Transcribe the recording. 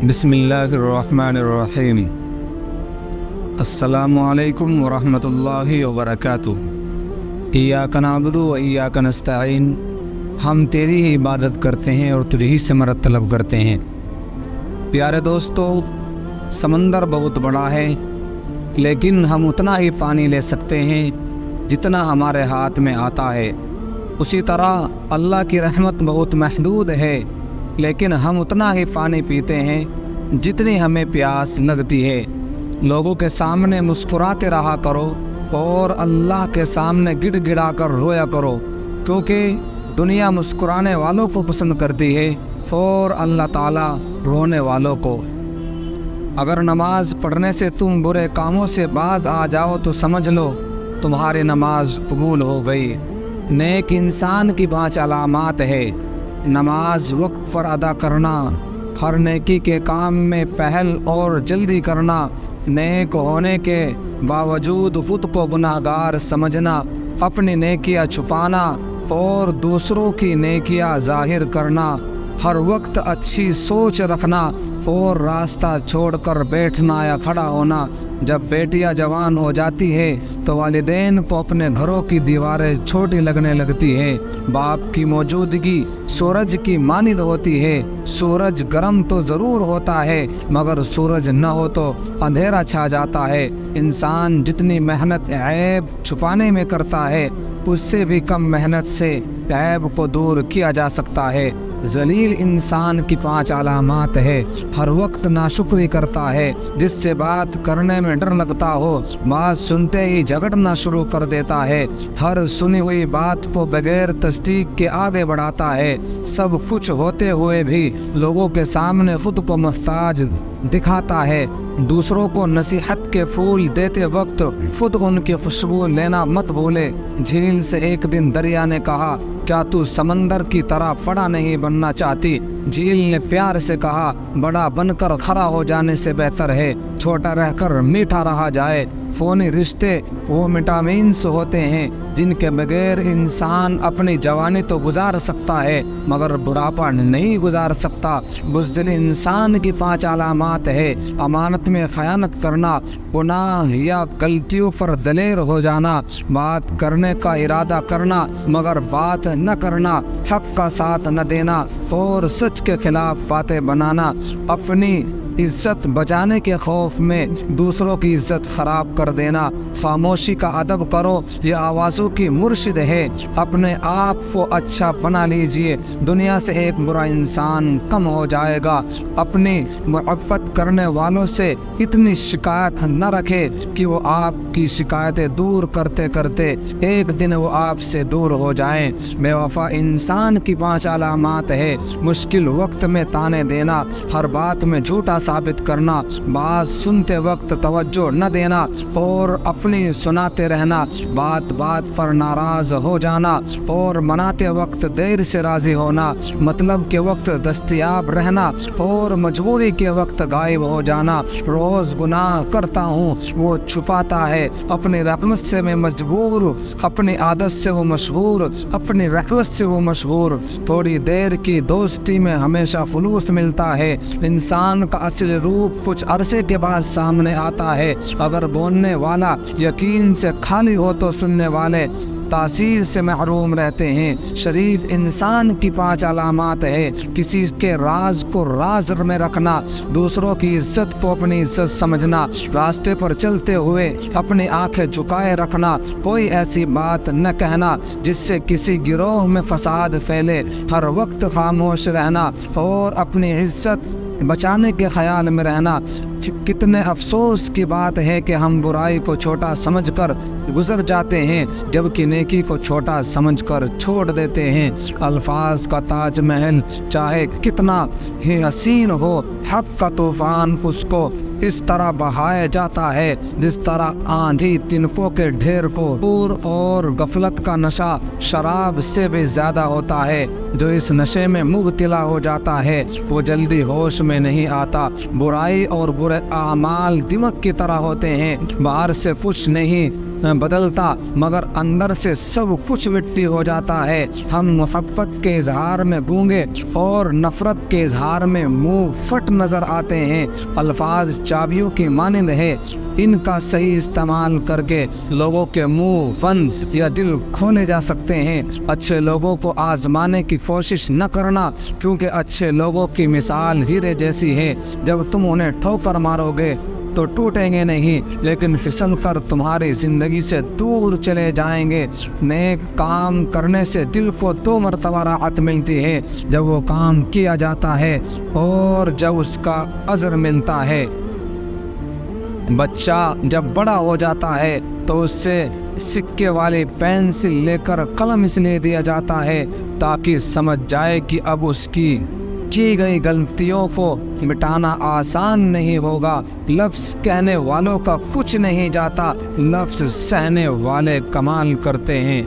بسم اللہ الرحمن الرحیم۔ السلام علیکم ورحمۃ اللہ وبرکاتہ۔ ایاک نعبد و ایاک نستعین، ہم تیری ہی عبادت کرتے ہیں اور تجھ ہی سے مدد طلب کرتے ہیں۔ پیارے دوستو، سمندر بہت بڑا ہے، لیکن ہم اتنا ہی پانی لے سکتے ہیں جتنا ہمارے ہاتھ میں آتا ہے۔ اسی طرح اللہ کی رحمت بہت محدود ہے، لیکن ہم اتنا ہی پانی پیتے ہیں جتنی ہمیں پیاس لگتی ہے۔ لوگوں کے سامنے مسکراتے رہا کرو اور اللہ کے سامنے گڑ گڑا کر رویا کرو، کیونکہ دنیا مسکرانے والوں کو پسند کرتی ہے اور اللہ تعالیٰ رونے والوں کو۔ اگر نماز پڑھنے سے تم برے کاموں سے باز آ جاؤ تو سمجھ لو تمہاری نماز قبول ہو گئی۔ نیک انسان کی 5 علامات ہے۔ نماز وقت پر ادا کرنا، ہر نیکی کے کام میں پہل اور جلدی کرنا، نیک ہونے کے باوجود خود کو گناہ گار سمجھنا، اپنی نیکیاں چھپانا اور دوسروں کی نیکیاں ظاہر کرنا، ہر وقت اچھی سوچ رکھنا اور راستہ چھوڑ کر بیٹھنا یا کھڑا ہونا۔ جب بیٹیاں جوان ہو جاتی ہے تو والدین کو اپنے گھروں کی دیواریں چھوٹی لگنے لگتی ہے۔ باپ کی موجودگی سورج کی مانند ہوتی ہے۔ سورج گرم تو ضرور ہوتا ہے، مگر سورج نہ ہو تو اندھیرا چھا جاتا ہے۔ انسان جتنی محنت عیب چھپانے میں کرتا ہے، اس سے بھی کم محنت سے عیب کو دور کیا جا سکتا ہے۔ ذلیل انسان کی 5 علامات ہے۔ ہر وقت ناشکری کرتا ہے، جس سے بات کرنے میں ڈر لگتا ہو، بات سنتے ہی جھگڑنا شروع کر دیتا ہے، ہر سنی ہوئی بات کو بغیر تصدیق کے آگے بڑھاتا ہے، سب کچھ ہوتے ہوئے بھی لوگوں کے سامنے خود کو محتاج دکھاتا ہے۔ دوسروں کو نصیحت کے پھول دیتے وقت خود ان کی خوشبو لینا مت بھولے۔ جھیل سے ایک دن دریا نے کہا، کیا تو سمندر کی طرح بڑا نہیں بننا چاہتی؟ جھیل نے پیار سے کہا، بڑا بن کر کھڑا ہو جانے سے بہتر ہے چھوٹا رہ کر میٹھا رہا جائے۔ فونی رشتے وہ وٹامنس ہوتے ہیں جن کے بغیر انسان اپنی جوانی تو گزار سکتا ہے، مگر بڑھاپا نہیں گزار سکتا۔ بزدل انسان کی 5 علامات ہے۔ امانت میں خیانت کرنا، گناہ یا غلطیوں پر دلیر ہو جانا، بات کرنے کا ارادہ کرنا مگر بات نہ کرنا، حق کا ساتھ نہ دینا اور سچ کے خلاف باتیں بنانا، اپنی عزت بچانے کے خوف میں دوسروں کی عزت خراب کر دینا۔ خاموشی کا ادب کرو، یہ آوازوں کی مرشد ہے۔ اپنے آپ کو اچھا بنا لیجئے، دنیا سے ایک برا انسان کم ہو جائے گا۔ اپنی محبت کرنے والوں سے اتنی شکایت نہ رکھے کہ وہ آپ کی شکایتیں دور کرتے کرتے ایک دن وہ آپ سے دور ہو جائیں۔ بے وفا انسان کی 5 علامات ہے۔ مشکل وقت میں تانے دینا، ہر بات میں جھوٹا ثابت کرنا، بات سنتے وقت توجہ نہ دینا اور اپنی سناتے رہنا، بات بات پر ناراض ہو جانا اور مناتے وقت دیر سے راضی ہونا، مطلب کے وقت دستیاب رہنا اور مجبوری کے وقت غائب ہو جانا۔ روز گناہ کرتا ہوں وہ چھپاتا ہے، اپنی رحمت سے میں مجبور، اپنی عادت سے وہ مشہور، اپنی رحمت سے وہ مشہور۔ تھوڑی دیر کی دوستی میں ہمیشہ خلوص ملتا ہے۔ انسان کا اصل روپ کچھ عرصے کے بعد سامنے آتا ہے۔ اگر بولنے والا یقین سے خالی ہو تو سننے والے تاثیر سے محروم رہتے ہیں۔ شریف انسان کی 5 علامات ہے۔ کسی کے راز کو راز میں رکھنا، دوسروں کی عزت کو اپنی عزت سمجھنا، راستے پر چلتے ہوئے اپنی آنکھیں جھکائے رکھنا، کوئی ایسی بات نہ کہنا جس سے کسی گروہ میں فساد پھیلے، ہر وقت خاموش رہنا اور اپنی عزت بچانے کے خیال میں رہنا۔ کتنے افسوس کی بات ہے کہ ہم برائی کو چھوٹا سمجھ کر گزر جاتے ہیں، جبکہ نیکی کو چھوٹا سمجھ کر چھوڑ دیتے ہیں۔ الفاظ کا تاج محل چاہے کتنا ہی حسین ہو، حق کا طوفان اس کو اس طرح بہایا جاتا ہے جس طرح آندھی تنکوں کے ڈھیر کو پور اور غفلت کا نشہ شراب سے بھی زیادہ ہوتا ہے۔ جو اس نشے میں مبتلا ہو جاتا ہے وہ جلدی ہوش میں نہیں آتا۔ برائی اور برے اعمال دمک کی طرح ہوتے ہیں، باہر سے کچھ نہیں بدلتا مگر اندر سے سب کچھ مٹی ہو جاتا ہے۔ ہم محبت کے اظہار میں گونگے اور نفرت کے اظہار میں منہ پھٹ نظر آتے ہیں۔ الفاظ چابیوں کی مانند ہے، ان کا صحیح استعمال کر کے لوگوں کے منہ بند یا دل کھولے جا سکتے ہیں۔ اچھے لوگوں کو آزمانے کی کوشش نہ کرنا، کیونکہ اچھے لوگوں کی مثال ہیرے جیسی ہے، جب تم انہیں ٹھوکر مارو گے تو ٹوٹیں گے نہیں، لیکن پھسل کر تمہاری زندگی سے دور چلے جائیں گے۔ نیک کام کرنے سے دل کو 2 مرتبہ راحت ملتی ہے، جب وہ کام کیا جاتا ہے اور جب اس کا اجر ملتا ہے۔ بچہ جب بڑا ہو جاتا ہے تو اس سے سکے والی پینسل لے کر قلم اس لیے دیا جاتا ہے تاکہ سمجھ جائے کہ اب اس کی گئی غلطیوں کو مٹانا آسان نہیں ہوگا۔ لفظ کہنے والوں کا کچھ نہیں جاتا، لفظ سہنے والے کمال کرتے ہیں۔